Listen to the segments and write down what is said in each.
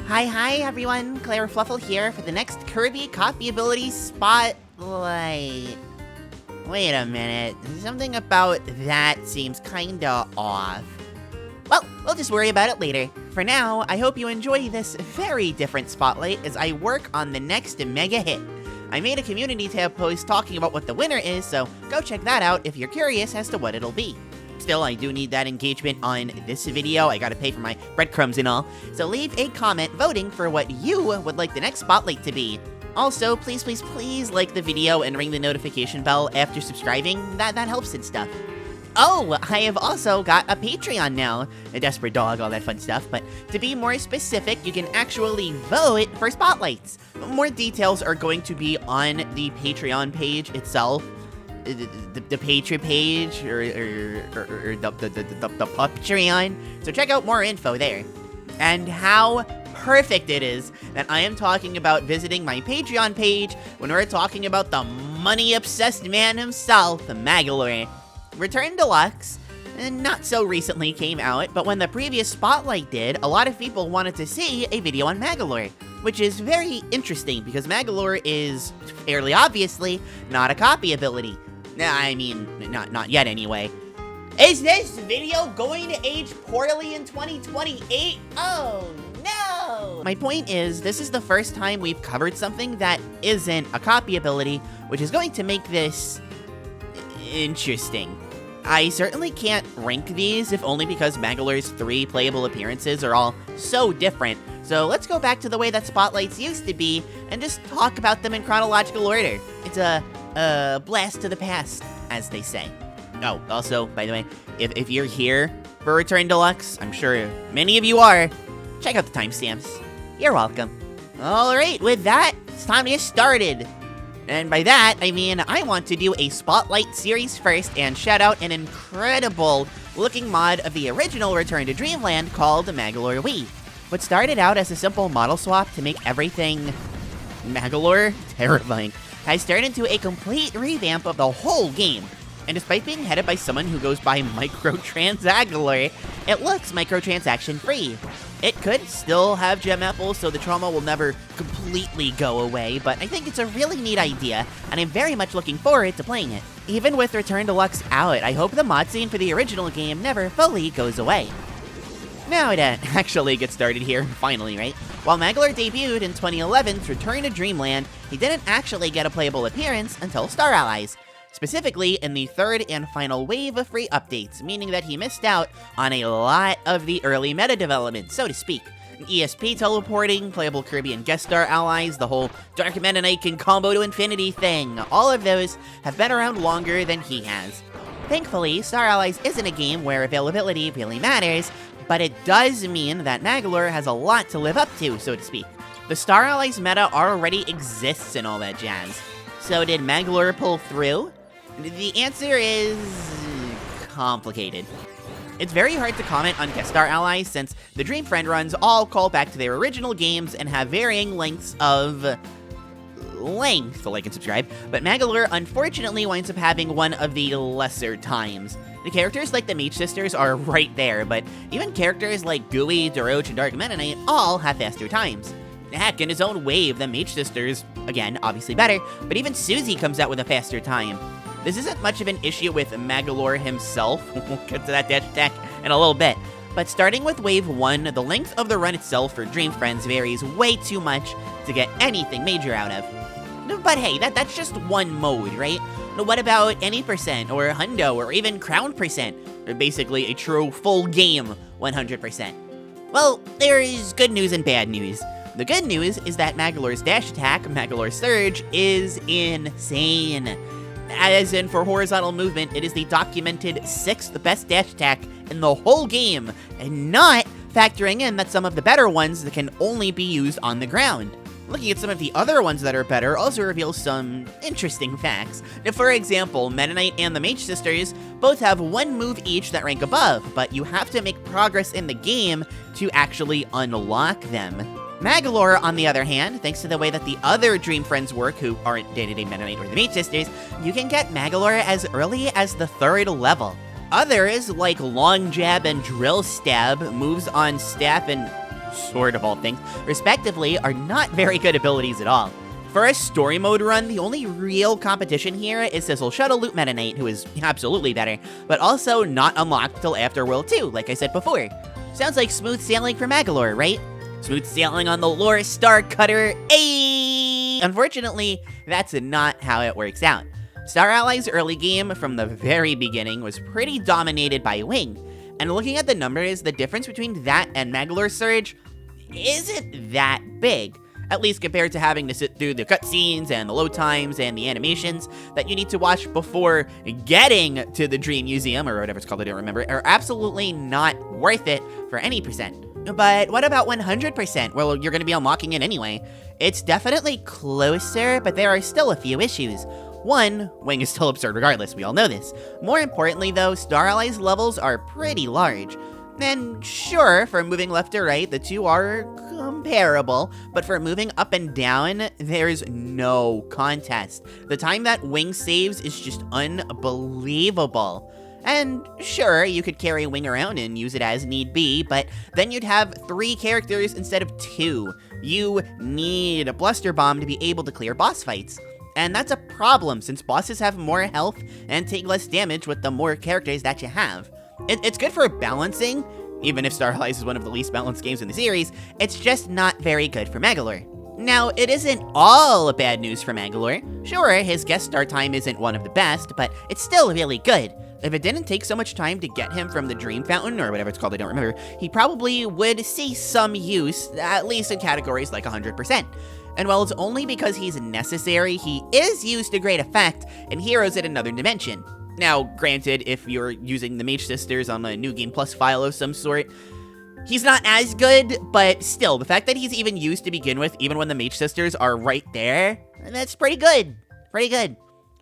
Hi everyone, Claire Fluffle here for the next Kirby Copy Ability Spotlight. Wait a minute, something about that seems kinda off. Well, we'll just worry about it later. For now, I hope you enjoy this very different spotlight as I work on the next mega hit. I made a community tab post talking about what the winner is, so go check that out if you're curious as to what it'll be. Still, I do need that engagement on this video. I gotta pay for my breadcrumbs and all. So leave a comment voting for what you would like the next spotlight to be. Also, please like the video and ring the notification bell after subscribing. That helps and stuff. Oh, I have also got a Patreon now. A desperate dog, all that fun stuff. But to be more specific, you can actually vote for spotlights. More details are going to be on the Patreon page itself. The Patreon page, or the Patreon. So check out more info there. And how perfect it is that I am talking about visiting my Patreon page when we're talking about the money-obsessed man himself, Magolor. Return Deluxe, not so recently came out, but when the previous Spotlight did, a lot of people wanted to see a video on Magolor, which is very interesting because Magolor is fairly obviously not a copy ability. I mean, not yet anyway. Is this video going to age poorly in 2028? Oh no! My point is, this is the first time we've covered something that isn't a copy ability, which is going to make this interesting. I certainly can't rank these, if only because Magolor's 3 playable appearances are all so different. So let's go back to the way that Spotlights used to be and just talk about them in chronological order. It's a blast to the past, as they say. Oh, also, by the way, if you're here for Return Deluxe, I'm sure many of you are, check out the timestamps. You're welcome. Alright, with that, it's time to get started. And by that, I mean I want to do a Spotlight series first and shout out an incredible looking mod of the original Return to Dreamland called Magolor Wii. What started out as a simple model swap to make everything Magolor terrifying has turned into a complete revamp of the whole game. And despite being headed by someone who goes by Microtransagolor, it looks microtransaction free. It could still have gem apples, so the trauma will never completely go away, but I think it's a really neat idea, and I'm very much looking forward to playing it. Even with Return Deluxe out, I hope the mod scene for the original game never fully goes away. Now to actually get started here, finally, right? While Magolor debuted in 2011's Return to Dreamland, he didn't actually get a playable appearance until Star Allies. Specifically in the third and final wave of free updates, meaning that he missed out on a lot of the early meta development, so to speak. ESP teleporting, playable Kirby and guest star allies, the whole Dark Mennonite can combo to infinity thing, all of those have been around longer than he has. Thankfully, Star Allies isn't a game where availability really matters, but it does mean that Magolor has a lot to live up to, so to speak. The Star Allies meta already exists and all that jazz. So did Magolor pull through? The answer is complicated. It's very hard to comment on guest star allies since the Dream Friend runs all call back to their original games and have varying lengths of length, so like and subscribe, but Magolor unfortunately winds up having one of the lesser times. The characters like the Mage Sisters are right there, but even characters like Gooey, Daroche, and Dark Mennonite all have faster times. Heck, in his own wave, the Mage Sisters, again, obviously better, but even Susie comes out with a faster time. This isn't much of an issue with Magolor himself, we'll get to that dash attack in a little bit, but starting with Wave 1, the length of the run itself for Dream Friends varies way too much to get anything major out of. But hey, that's just one mode, right? What about any percent, or hundo, or even crown percent? Or basically a true full game 100%. Well, there is good news and bad news. The good news is that Magolor's dash attack, Magolor Surge, is insane. As in, for horizontal movement, it is the documented 6th best dash attack in the whole game, and not factoring in that some of the better ones that can only be used on the ground. Looking at some of the other ones that are better also reveals some interesting facts. Now, for example, Mennonite and the Mage Sisters both have one move each that rank above, but you have to make progress in the game to actually unlock them. Magolor, on the other hand, thanks to the way that the other Dream Friends work, who aren't day-to-day Mennonite or the Mage Sisters, you can get Magolor as early as the 3rd level. Others, like Long Jab and Drill Stab, moves on Staff and Sword of all things, respectively, are not very good abilities at all. For a story mode run, the only real competition here is Sizzle Shuttle Loot Meta Knight, who is absolutely better, but also not unlocked till after World 2, like I said before. Sounds like smooth sailing for Magolor, right? Smooth sailing on the Lore Star Cutter, ayy! Unfortunately, that's not how it works out. Star Ally's early game from the very beginning was pretty dominated by Wing, and looking at the numbers, the difference between that and Magolor Surge isn't that big, at least compared to having to sit through the cutscenes and the load times and the animations that you need to watch before getting to the Dream Museum, or whatever it's called, I don't remember, are absolutely not worth it for any percent. But what about 100%? Well, you're going to be unlocking it anyway. It's definitely closer, but there are still a few issues. One, Wing is still absurd regardless, we all know this. More importantly though, Star Ally's levels are pretty large. And sure, for moving left to right, the two are comparable, but for moving up and down, there's no contest. The time that Wing saves is just unbelievable. And sure, you could carry Wing around and use it as need be, but then you'd have 3 characters instead of 2. You need a Bluster Bomb to be able to clear boss fights. And that's a problem, since bosses have more health and take less damage with the more characters that you have. It's good for balancing, even if Star Allies is one of the least balanced games in the series, it's just not very good for Magolor. Now, it isn't all bad news for Magolor. Sure, his guest star time isn't one of the best, but it's still really good. If it didn't take so much time to get him from the Dream Fountain, or whatever it's called, I don't remember, he probably would see some use, at least in categories like 100%. And while it's only because he's necessary, he is used to great effect in Heroes at Another Dimension. Now, granted, if you're using the Mage Sisters on a New Game Plus file of some sort, he's not as good, but still, the fact that he's even used to begin with, even when the Mage Sisters are right there, that's pretty good. Pretty good.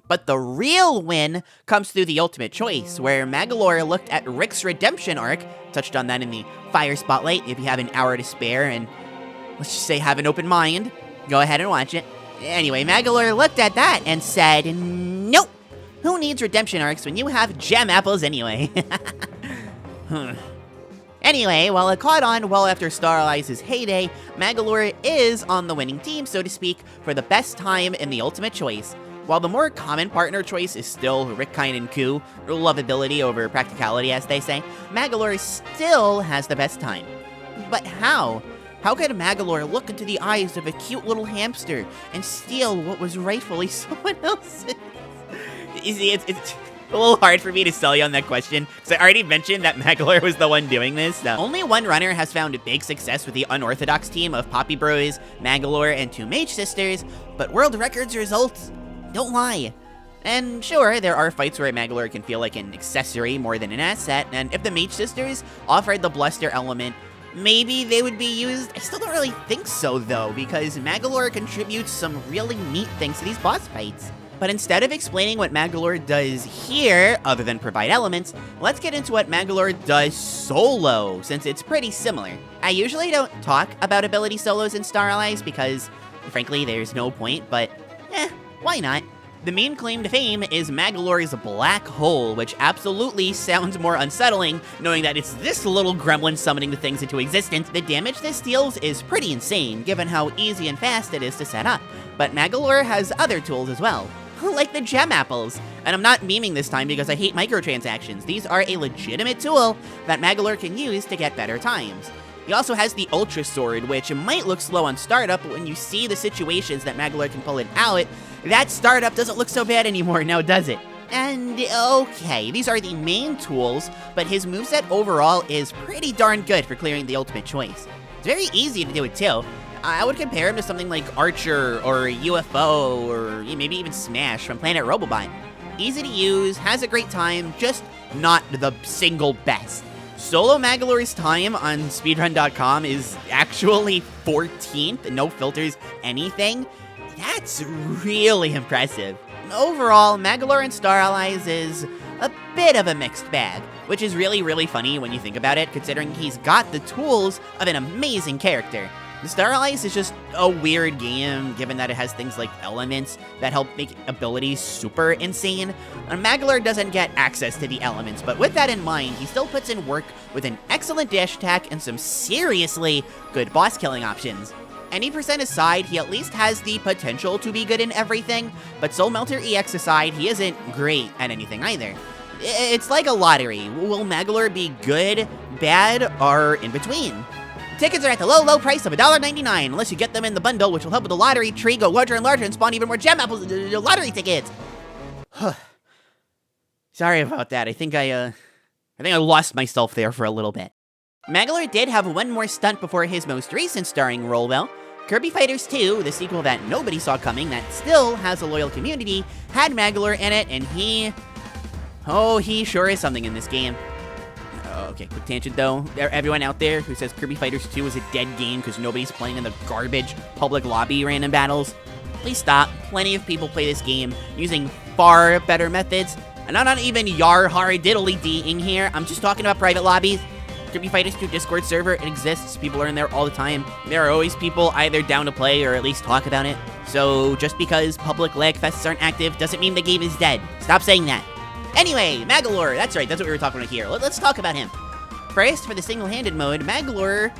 But the real win comes through the ultimate choice, where Magolor looked at Rick's redemption arc, touched on that in the Fire Spotlight if you have an hour to spare, and let's just say have an open mind. Go ahead and watch it. Anyway, Magolor looked at that and said, nope! Who needs redemption arcs when you have gem apples anyway? Anyway, while it caught on well after Star Allies' heyday, Magolor is on the winning team, so to speak, for the best time in the ultimate choice. While the more common partner choice is still Rick, Kine, and Ku, lovability over practicality as they say, Magolor still has the best time. But how? How could Magolor look into the eyes of a cute little hamster and steal what was rightfully someone else's? You see, it's a little hard for me to sell you on that question, because I already mentioned that Magolor was the one doing this. Only one runner has found a big success with the unorthodox team of Poppy Bros, Magolor, and 2 Mage Sisters, but world records results don't lie. And sure, there are fights where Magolor can feel like an accessory more than an asset, and if the Mage Sisters offered the Bluster element, maybe they would be used. I still don't really think so though, because Magolor contributes some really neat things to these boss fights. But instead of explaining what Magolor does here, other than provide elements, let's get into what Magolor does solo, since it's pretty similar. I usually don't talk about ability solos in Star Allies because, frankly, there's no point, but why not? The main claim to fame is Magolor's black hole, which absolutely sounds more unsettling, knowing that it's this little gremlin summoning the things into existence. The damage this deals is pretty insane, given how easy and fast it is to set up. But Magolor has other tools as well, like the gem apples. And I'm not memeing this time because I hate microtransactions. These are a legitimate tool that Magolor can use to get better times. He also has the Ultra Sword, which might look slow on startup, but when you see the situations that Magolor can pull it out, that startup doesn't look so bad anymore, now does it? And okay, these are the main tools, but his moveset overall is pretty darn good for clearing the ultimate choice. It's very easy to do it too. I would compare him to something like Archer or UFO or maybe even Smash from Planet Robobot. Easy to use, has a great time, just not the single best. Solo Magolor's time on speedrun.com is actually 14th, no filters, anything. That's really impressive. Overall, Magolor in Star Allies is a bit of a mixed bag, which is really funny when you think about it, considering he's got the tools of an amazing character. Star Allies is just a weird game, given that it has things like elements that help make abilities super insane. And Magolor doesn't get access to the elements, but with that in mind, he still puts in work with an excellent dash attack and some seriously good boss killing options. Any percent aside, he at least has the potential to be good in everything, but Soul Melter EX aside, he isn't great at anything either. It's like a lottery. Will Magolor be good, bad, or in between? Tickets are at the low price of $1.99, unless you get them in the bundle, which will help with the lottery tree go larger and larger and spawn even more gem apples, lottery tickets. Sorry about that. I think I lost myself there for a little bit. Magolor did have one more stunt before his most recent starring role, though. Kirby Fighters 2, the sequel that nobody saw coming, that still has a loyal community, had Magolor in it, and he sure is something in this game. Okay, quick tangent though. Everyone out there who says Kirby Fighters 2 is a dead game because nobody's playing in the garbage public lobby random battles, please stop. Plenty of people play this game using far better methods. And I'm not even yar har diddly deeing here. I'm just talking about private lobbies. Kirby Fighters 2 Discord server, it exists. People are in there all the time. There are always people either down to play or at least talk about it. So just because public lag fests aren't active doesn't mean the game is dead. Stop saying that. Anyway, Magolor, that's right, that's what we were talking about here. Let's talk about him. First, for the single-handed mode, Magolor,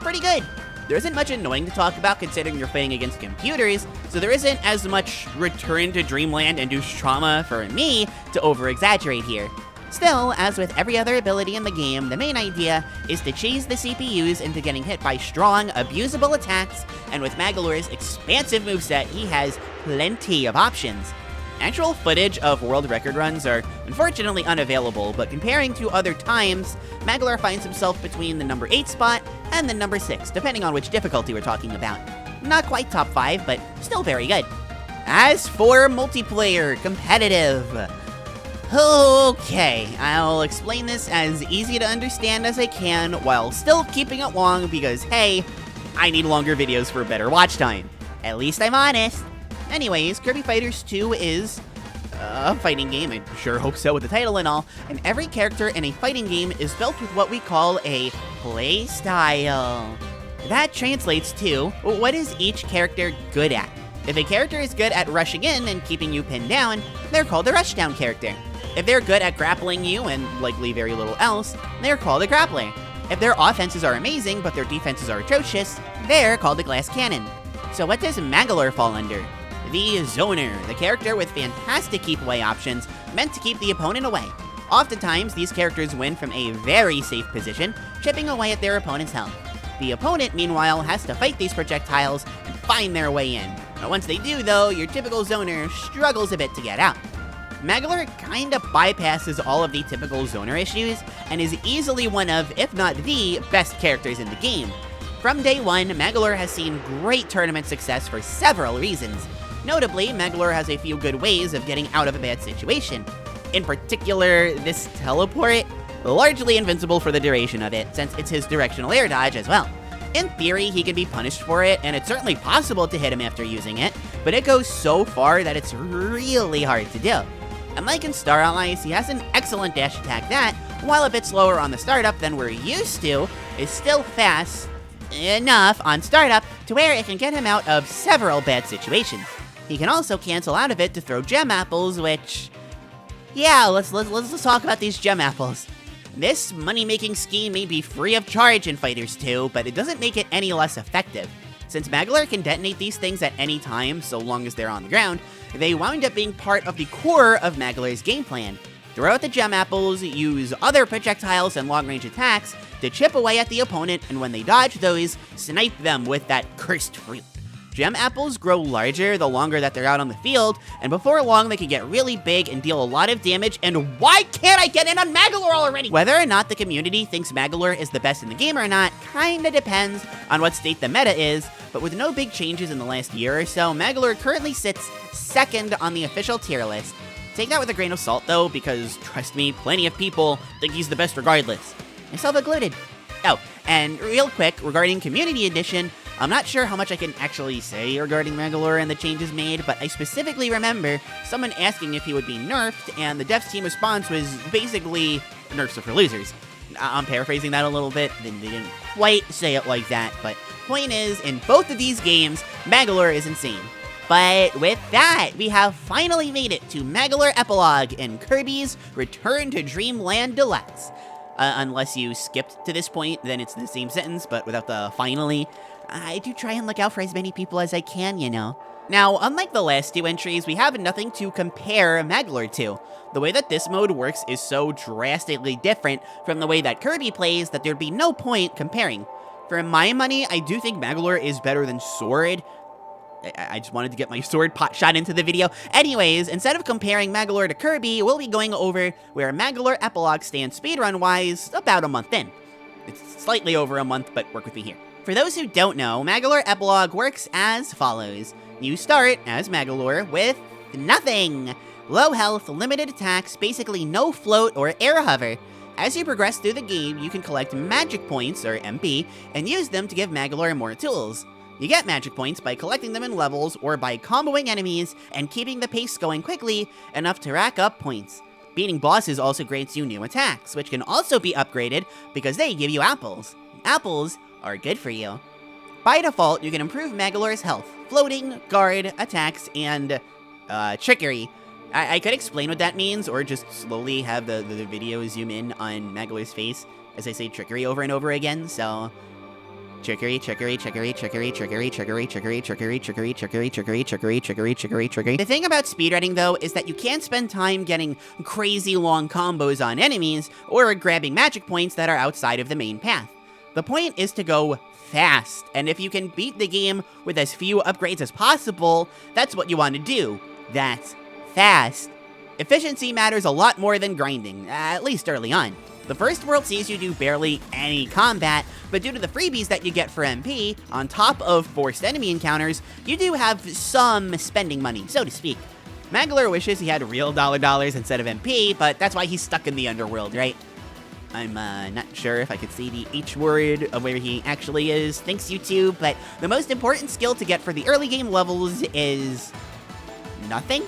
pretty good. There isn't much annoying to talk about considering you're fighting against computers, so there isn't as much return to Dreamland-induced trauma for me to over-exaggerate here. Still, as with every other ability in the game, the main idea is to cheese the CPUs into getting hit by strong, abusable attacks, and with Magolor's expansive moveset, he has plenty of options. Actual footage of world record runs are unfortunately unavailable, but comparing to other times, Magolor finds himself between the number 8 spot and the number 6, depending on which difficulty we're talking about. Not quite top 5, but still very good. As for multiplayer, competitive. Okay, I'll explain this as easy to understand as I can while still keeping it long because, hey, I need longer videos for better watch time. At least I'm honest. Anyways, Kirby Fighters 2 is a fighting game. I sure hope so with the title and all. And every character in a fighting game is built with what we call a play style. That translates to, what is each character good at? If a character is good at rushing in and keeping you pinned down, they're called a rushdown character. If they're good at grappling you and likely very little else, they're called a grappler. If their offenses are amazing but their defenses are atrocious, they're called a glass cannon. So what does Magolor fall under? The Zoner, the character with fantastic keep away options meant to keep the opponent away. Oftentimes, these characters win from a very safe position, chipping away at their opponent's health. The opponent, meanwhile, has to fight these projectiles and find their way in. But once they do, though, your typical Zoner struggles a bit to get out. Magolor kinda bypasses all of the typical Zoner issues, and is easily one of, if not the, best characters in the game. From day one, Magolor has seen great tournament success for several reasons. Notably, Magolor has a few good ways of getting out of a bad situation. In particular, this teleport, largely invincible for the duration of it, since it's his directional air dodge as well. In theory, he can be punished for it, and it's certainly possible to hit him after using it, but it goes so far that it's really hard to do. Unlike in Star Allies, he has an excellent dash attack that, while a bit slower on the startup than we're used to, is still fast enough on startup to where it can get him out of several bad situations. He can also cancel out of it to throw gem apples, which, yeah, let's talk about these gem apples. This money-making scheme may be free of charge in Fighters 2, but it doesn't make it any less effective. Since Magolor can detonate these things at any time, so long as they're on the ground, they wound up being part of the core of Magolor's game plan. Throw out the gem apples, use other projectiles and long-range attacks to chip away at the opponent, and when they dodge those, snipe them with that cursed fruit. Gem apples grow larger the longer that they're out on the field, and before long they can get really big and deal a lot of damage, and why can't I get in on Magolor already? Whether or not the community thinks Magolor is the best in the game or not kinda depends on what state the meta is, but with no big changes in the last year or so, Magolor currently sits second on the official tier list. Take that with a grain of salt though, because trust me, plenty of people think he's the best regardless. Myself included. Oh, and real quick, regarding Community Edition, I'm not sure how much I can actually say regarding Magolor and the changes made, but I specifically remember someone asking if he would be nerfed, and the devs team response was basically, nerfs are for losers. I'm paraphrasing that a little bit. They didn't quite say it like that, but point is, in both of these games, Magolor is insane. But with that, we have finally made it to Magolor Epilogue in Kirby's Return to Dreamland Deluxe. Unless you skipped to this point, then it's the same sentence, but without the finally. I do try and look out for as many people as I can, you know. Now, unlike the last two entries, we have nothing to compare Magolor to. The way that this mode works is so drastically different from the way that Kirby plays that there'd be no point comparing. For my money, I do think Magolor is better than Sword. I just wanted to get my sword pot shot into the video. Anyways, instead of comparing Magolor to Kirby, we'll be going over where Magolor Epilogue stands speedrun-wise about a month in. It's slightly over a month, but work with me here. For those who don't know, Magolor Epilogue works as follows. You start, as Magolor, with nothing. Low health, limited attacks, basically no float or air hover. As you progress through the game, you can collect magic points, or MP, and use them to give Magolor more tools. You get magic points by collecting them in levels or by comboing enemies and keeping the pace going quickly enough to rack up points. Beating bosses also grants you new attacks, which can also be upgraded because they give you apples. Apples are good for you. By default, you can improve Magolor's health, floating, guard, attacks, and trickery. I could explain what that means, or just slowly have the video zoom in on Magolor's face as I say trickery over and over again, so... Trickery, trickery, trickery, trickery, trickery, trickery, trickery, trickery, trickery, trickery, trickery, trickery, trickery, trickery, trickery. The thing about speedrunning, though, is that you can't spend time getting crazy long combos on enemies, or grabbing magic points that are outside of the main path. The point is to go fast, and if you can beat the game with as few upgrades as possible, that's what you want to do. That's fast. Efficiency matters a lot more than grinding, at least early on. The first world sees you do barely any combat, but due to the freebies that you get for MP, on top of forced enemy encounters, you do have some spending money, so to speak. Magolor wishes he had real dollars instead of MP, but that's why he's stuck in the underworld, right? I'm not sure if I could say the H word of where he actually is, thanks YouTube, but the most important skill to get for the early game levels is... nothing?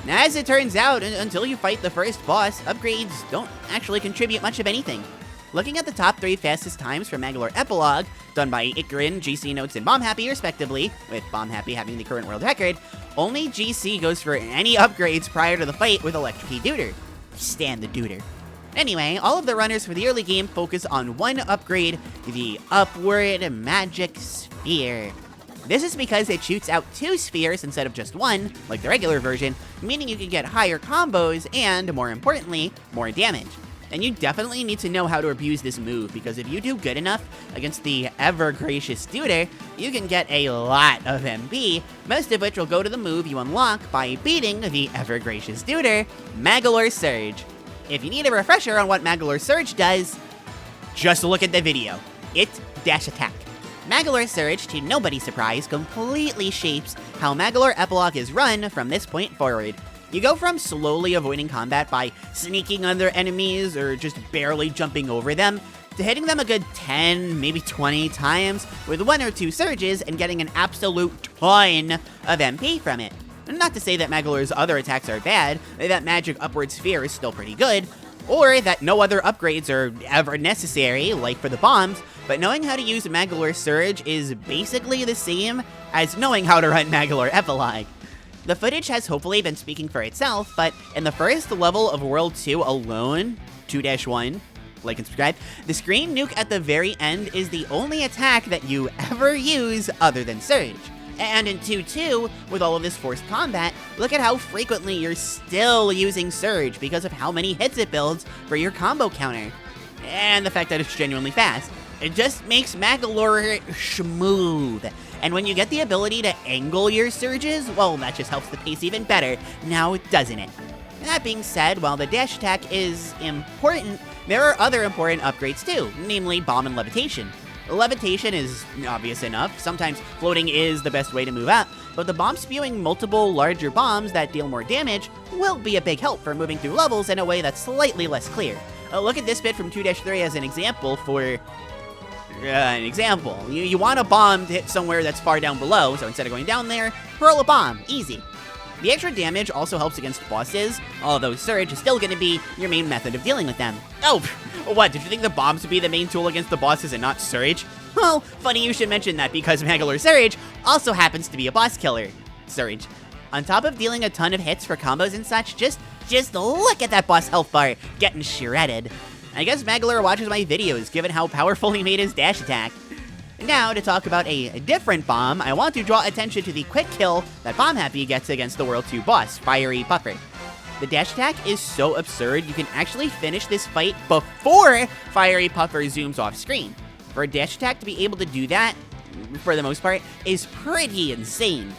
As it turns out, until you fight the first boss, upgrades don't actually contribute much of anything. Looking at the top 3 fastest times for Magolor Epilogue, done by Ikrin, GC Notes, and Bomb Happy respectively, with Bomb Happy having the current world record, only GC goes for any upgrades prior to the fight with Electric Duder. Stand the Duder. Anyway, all of the runners for the early game focus on one upgrade, the Upward Magic Sphere. This is because it shoots out 2 spheres instead of just 1, like the regular version, meaning you can get higher combos and, more importantly, more damage. And you definitely need to know how to abuse this move, because if you do good enough against the ever-gracious Duder, you can get a lot of MP, most of which will go to the move you unlock by beating the ever-gracious Duder, Magolor Surge. If you need a refresher on what Magolor Surge does, just look at the video. It dash attack. Magolor Surge, to nobody's surprise, completely shapes how Magolor Epilogue is run from this point forward. You go from slowly avoiding combat by sneaking under enemies or just barely jumping over them, to hitting them a good 10, maybe 20 times with 1 or 2 surges and getting an absolute ton of MP from it. Not to say that Magolor's other attacks are bad, that Magic Upward Sphere is still pretty good, or that no other upgrades are ever necessary, like for the bombs, but knowing how to use Magolor Surge is basically the same as knowing how to run Magolor Epilogue. The footage has hopefully been speaking for itself, but in the first level of World 2 alone, 2-1, like and subscribe, the screen nuke at the very end is the only attack that you ever use other than Surge. And in 2-2, with all of this forced combat, look at how frequently you're still using Surge because of how many hits it builds for your combo counter. And the fact that it's genuinely fast. It just makes Magolor smooth. And when you get the ability to angle your surges, well, that just helps the pace even better, now doesn't it? That being said, while the dash attack is important, there are other important upgrades too, namely Bomb and Levitation. Levitation is obvious enough, sometimes floating is the best way to move up, but the bomb spewing multiple larger bombs that deal more damage will be a big help for moving through levels in a way that's slightly less clear. Look at this bit from 2-3 as an example for... You want a bomb to hit somewhere that's far down below, so instead of going down there, hurl a bomb, easy. The extra damage also helps against bosses, although Surge is still going to be your main method of dealing with them. Oh, what, did you think the bombs would be the main tool against the bosses and not Surge? Well, funny you should mention that because Magolor Surge also happens to be a boss killer. Surge. On top of dealing a ton of hits for combos and such, just look at that boss health bar getting shredded. I guess Magolor watches my videos given how powerful he made his dash attack. Now, to talk about a different bomb, I want to draw attention to the quick kill that Bomb Happy gets against the World 2 boss, Fiery Puffer. The dash attack is so absurd, you can actually finish this fight before Fiery Puffer zooms off screen. For a dash attack to be able to do that, for the most part, is pretty insane.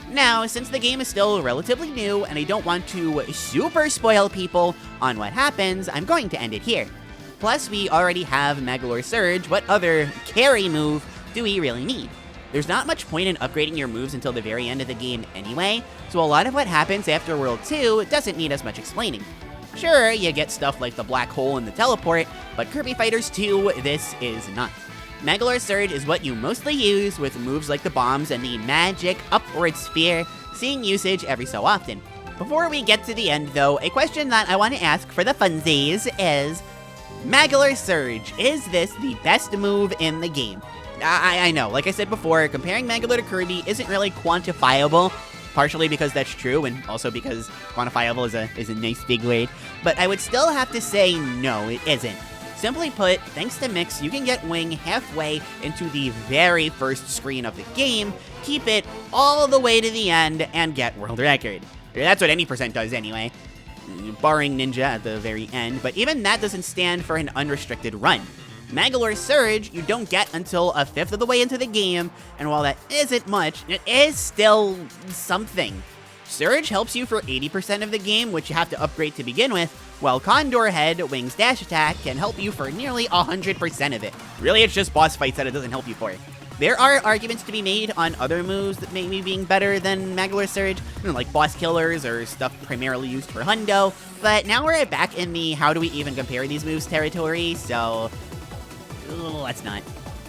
Now, since the game is still relatively new, and I don't want to super spoil people on what happens, I'm going to end it here. Plus, we already have Magolor Surge. What other carry move do we really need? There's not much point in upgrading your moves until the very end of the game anyway, so a lot of what happens after World 2 doesn't need as much explaining. Sure, you get stuff like the black hole and the teleport, but Kirby Fighters 2, this is not. Magolor Surge is what you mostly use with moves like the bombs and the magic upward sphere, seeing usage every so often. Before we get to the end though, a question that I want to ask for the funsies is, Magolor Surge, is this the best move in the game? I know, like I said before, comparing Magolor to Kirby isn't really quantifiable, partially because that's true, and also because quantifiable is a nice big word, but I would still have to say no, it isn't. Simply put, thanks to Mix, you can get Wing halfway into the very first screen of the game, keep it all the way to the end, and get world record. That's what any percent does anyway. Barring Ninja at the very end, but even that doesn't stand for an unrestricted run. Magolor Surge, you don't get until a fifth of the way into the game, and while that isn't much, it is still something. Surge helps you for 80% of the game, which you have to upgrade to begin with, while Condor Head, Wing's dash attack, can help you for nearly 100% of it. Really, it's just boss fights that it doesn't help you for. There are arguments to be made on other moves that may be being better than Magolor Surge, like boss killers or stuff primarily used for Hundo, but now we're back in the how do we even compare these moves territory, so let's not.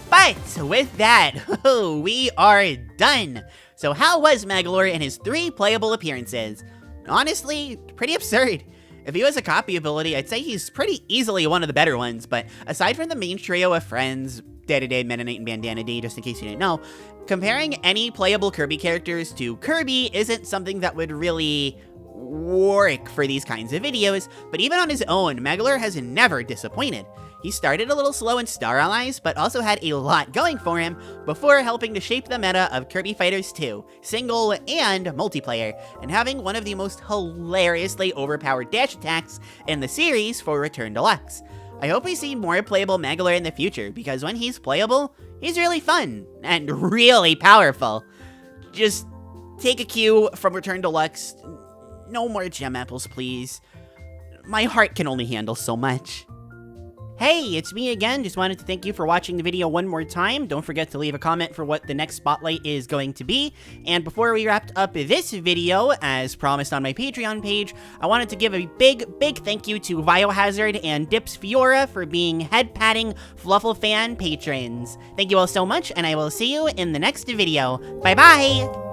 But with that, we are done. So how was Magolor in his 3 playable appearances? Honestly, pretty absurd. If he was a copy ability, I'd say he's pretty easily one of the better ones, but aside from the main trio of friends, Day-to-Day, Mennonite, and Bandana D, just in case you didn't know, comparing any playable Kirby characters to Kirby isn't something that would really work for these kinds of videos, but even on his own, Magolor has never disappointed. He started a little slow in Star Allies, but also had a lot going for him before helping to shape the meta of Kirby Fighters 2, single and multiplayer, and having one of the most hilariously overpowered dash attacks in the series for Return Deluxe. I hope we see more playable Magolor in the future, because when he's playable, he's really fun and really powerful. Just take a cue from Return Deluxe. No more gem apples, please. My heart can only handle so much. Hey, it's me again. Just wanted to thank you for watching the video one more time. Don't forget to leave a comment for what the next spotlight is going to be. And before we wrapped up this video, as promised on my Patreon page, I wanted to give a big thank you to Biohazard and Dips Fiora for being head-patting Fluffle fan patrons. Thank you all so much, and I will see you in the next video. Bye-bye!